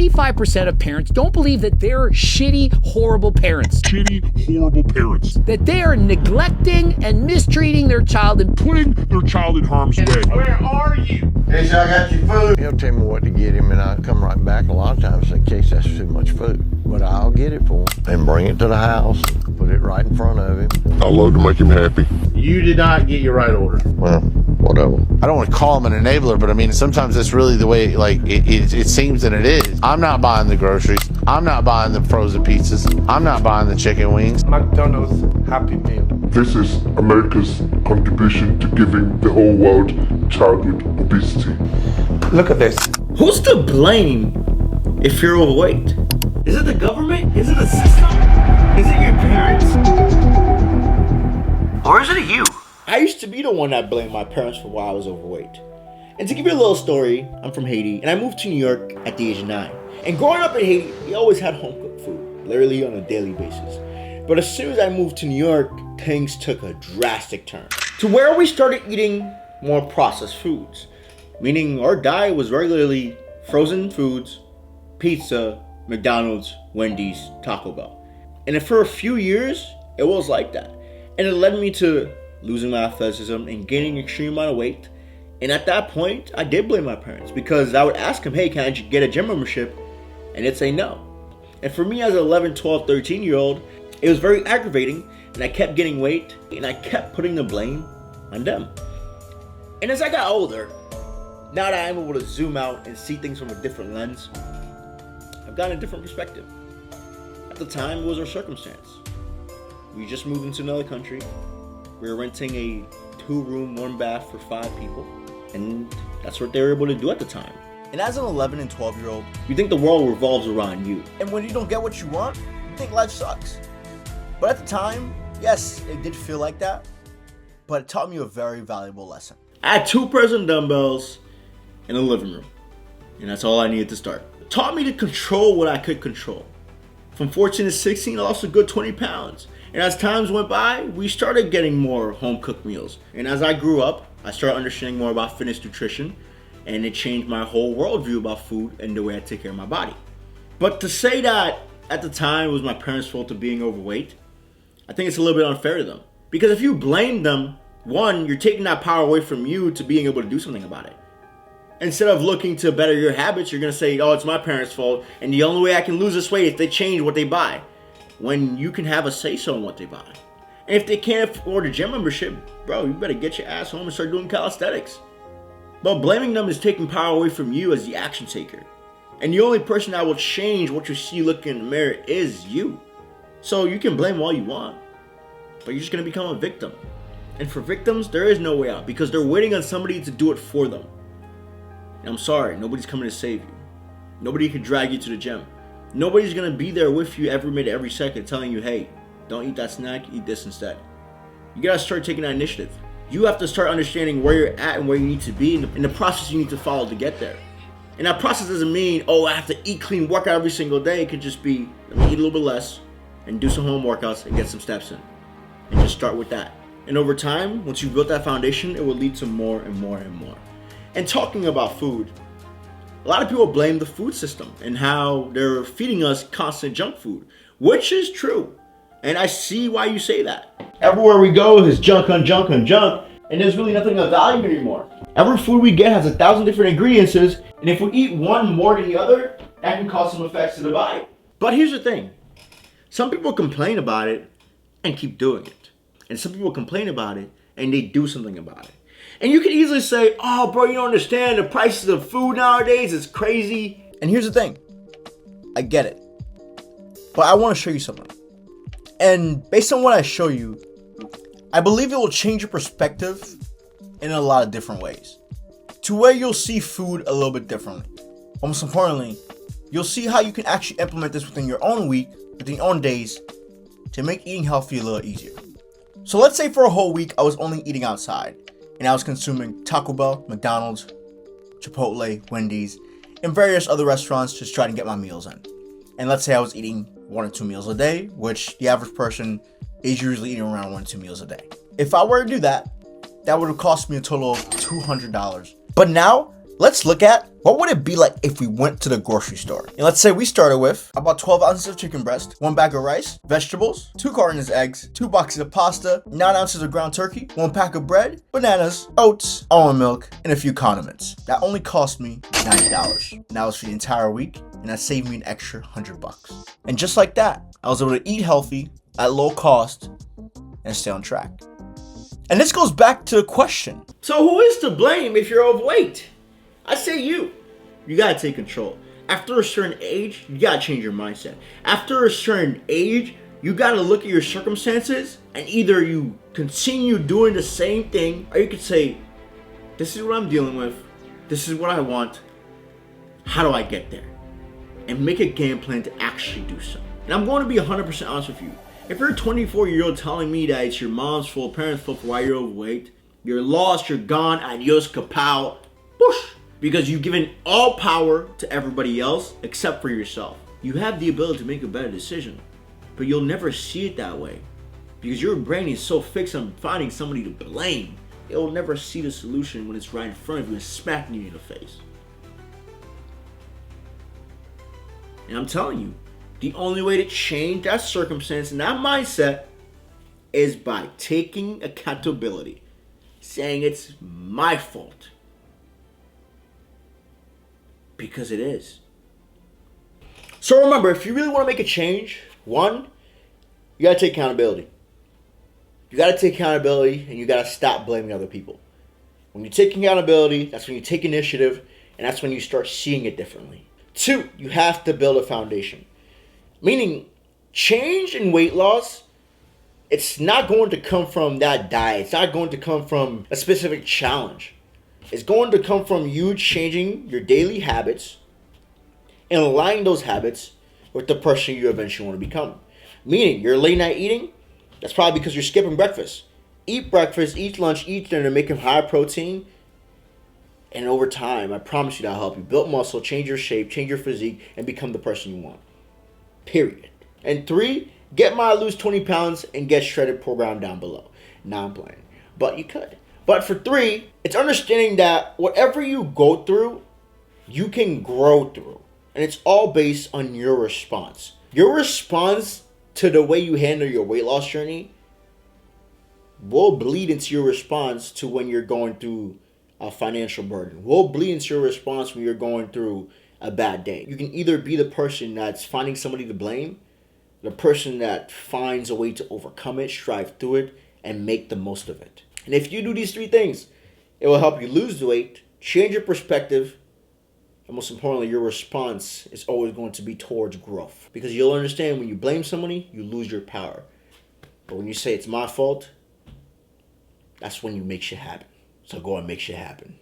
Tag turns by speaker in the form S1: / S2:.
S1: 85% of parents don't believe that they're shitty, horrible parents. That they are neglecting and mistreating their child and
S2: putting their child in harm's way.
S3: Where are you?
S4: Case I got your food.
S5: He'll tell me what to get him, and I come right back a lot of times in case that's too much food. But I'll get it for him and bring it to the house, put it right in front of him.
S2: I love to make him happy.
S3: You did not get your right order.
S5: Well, whatever.
S6: I don't want to call him an enabler, but I mean, sometimes that's really the way, it seems that it is. I'm not buying the groceries. I'm not buying the frozen pizzas. I'm not buying the chicken wings.
S7: McDonald's Happy Meal.
S2: This is America's contribution to giving the whole world childhood obesity.
S7: Look at this.
S8: Who's to blame if you're overweight? Is it the government? Is it the system? Is it your parents? Or is it you? I used to be the one that blamed my parents for why I was overweight. And to give you a little story, I'm from Haiti, and I moved to New York at the age of 9. And growing up in Haiti, we always had home-cooked food, literally on a daily basis. But as soon as I moved to New York, things took a drastic turn. To where we started eating more processed foods. Meaning our diet was regularly frozen foods, pizza, McDonald's, Wendy's, Taco Bell. And for a few years, it was like that. And it led me to losing my athleticism and gaining an extreme amount of weight. And at that point, I did blame my parents because I would ask them, hey, can I get a gym membership? And they'd say no. And for me as an 11, 12, 13-year-old, it was very aggravating, and I kept getting weight, and I kept putting the blame on them. And as I got older, now that I'm able to zoom out and see things from a different lens, I've gotten a different perspective. At the time, it was our circumstance. We just moved into another country. We were renting a 2-room, 1-bath for 5 people, and that's what they were able to do at the time. And as an 11 and 12-year-old, you think the world revolves around you. And when you don't get what you want, you think life sucks. But at the time, yes, it did feel like that, but it taught me a very valuable lesson. I had 2 pairs of dumbbells in the living room, and that's all I needed to start. It taught me to control what I could control. From 14 to 16, I lost a good 20 pounds. And as times went by, we started getting more home-cooked meals. And as I grew up, I started understanding more about fitness nutrition, and it changed my whole worldview about food and the way I take care of my body. But to say that at the time it was my parents' fault of being overweight, I think it's a little bit unfair to them. Because if you blame them, one, you're taking that power away from you to being able to do something about it. Instead of looking to better your habits, you're going to say, oh, it's my parents' fault, and the only way I can lose this weight is if they change what they buy. When you can have a say-so in what they buy. And if they can't afford a gym membership, bro, you better get your ass home and start doing calisthenics. But blaming them is taking power away from you as the action taker. And the only person that will change what you see looking in the mirror is you. So you can blame all you want, but you're just going to become a victim. And for victims, there is no way out because they're waiting on somebody to do it for them. And I'm sorry, nobody's coming to save you. Nobody can drag you to the gym. Nobody's going to be there with you every minute, every second telling you, hey, don't eat that snack, eat this instead. You got to start taking that initiative. You have to start understanding where you're at and where you need to be and the process you need to follow to get there. And that process doesn't mean, oh, I have to eat clean, work out every single day. It could just be, let me eat a little bit less and do some home workouts and get some steps in. And just start with that. And over time, once you've built that foundation, it will lead to more and more and more. And talking about food, a lot of people blame the food system and how they're feeding us constant junk food, which is true. And I see why you say that. Everywhere we go is junk on junk on junk, and there's really nothing of value anymore. Every food we get has 1,000 different ingredients, and if we eat one more than the other, that can cause some effects to the body. But here's the thing. Some people complain about it and keep doing it. And some people complain about it and they do something about it. And you can easily say, oh, bro, you don't understand. The prices of food nowadays is crazy. And here's the thing. I get it. But I want to show you something. And based on what I show you, I believe it will change your perspective in a lot of different ways. To where you'll see food a little bit differently. But most importantly, you'll see how you can actually implement this within your own week, within your own days, to make eating healthy a little easier. So let's say for a whole week, I was only eating outside. And I was consuming Taco Bell, McDonald's, Chipotle, Wendy's, and various other restaurants just trying to get my meals in. And let's say I was eating 1 or 2 meals a day, which the average person is usually eating around 1 or 2 meals a day. If I were to do that, that would have cost me a total of $200. But now, let's look at what would it be like if we went to the grocery store. And let's say we started with about 12 ounces of chicken breast, 1 bag of rice, vegetables, 2 cartons of eggs, 2 boxes of pasta, 9 ounces of ground turkey, 1 pack of bread, bananas, oats, almond milk, and a few condiments. That only cost me $90. And that was for the entire week, and that saved me an extra $100. And just like that, I was able to eat healthy at low cost and stay on track. And this goes back to the question.
S3: So who is to blame if you're overweight? I say you. You gotta take control. After a certain age, you gotta change your mindset. After a certain age, you gotta look at your circumstances and either you continue doing the same thing or you could say, this is what I'm dealing with. This is what I want. How do I get there? And make a game plan to actually do so. And I'm going to be 100% honest with you. If you're a 24-year-old telling me that it's your mom's fault, parents' fault for why you're overweight, you're lost, you're gone, adios, kapow, whoosh. Because you've given all power to everybody else except for yourself. You have the ability to make a better decision, but you'll never see it that way. Because your brain is so fixed on finding somebody to blame, it will never see the solution when it's right in front of you and smacking you in the face. And I'm telling you, the only way to change that circumstance and that mindset is by taking accountability. Saying it's my fault. Because it is. So remember, if you really want to make a change, one, you got to take accountability. You got to take accountability and you got to stop blaming other people. When you take accountability, that's when you take initiative and that's when you start seeing it differently. Two, you have to build a foundation. Meaning, change in weight loss, it's not going to come from that diet. It's not going to come from a specific challenge. It's going to come from you changing your daily habits and aligning those habits with the person you eventually want to become. Meaning, your late night eating, that's probably because you're skipping breakfast. Eat breakfast, eat lunch, eat dinner, make them high protein. And over time, I promise you that'll help you build muscle, change your shape, change your physique, and become the person you want. Period. And three, get my Lose 20 Pounds and Get Shredded program down below. Now I'm playing. But you could. But for three, it's understanding that whatever you go through, you can grow through. And it's all based on your response. Your response to the way you handle your weight loss journey will bleed into your response to when you're going through a financial burden. Will bleed into your response when you're going through a bad day. You can either be the person that's finding somebody to blame, the person that finds a way to overcome it, strive through it, and make the most of it. And if you do these three things, it will help you lose the weight, change your perspective, and most importantly, your response is always going to be towards growth. Because you'll understand when you blame somebody, you lose your power. But when you say it's my fault, that's when you make shit happen. So go and make shit happen.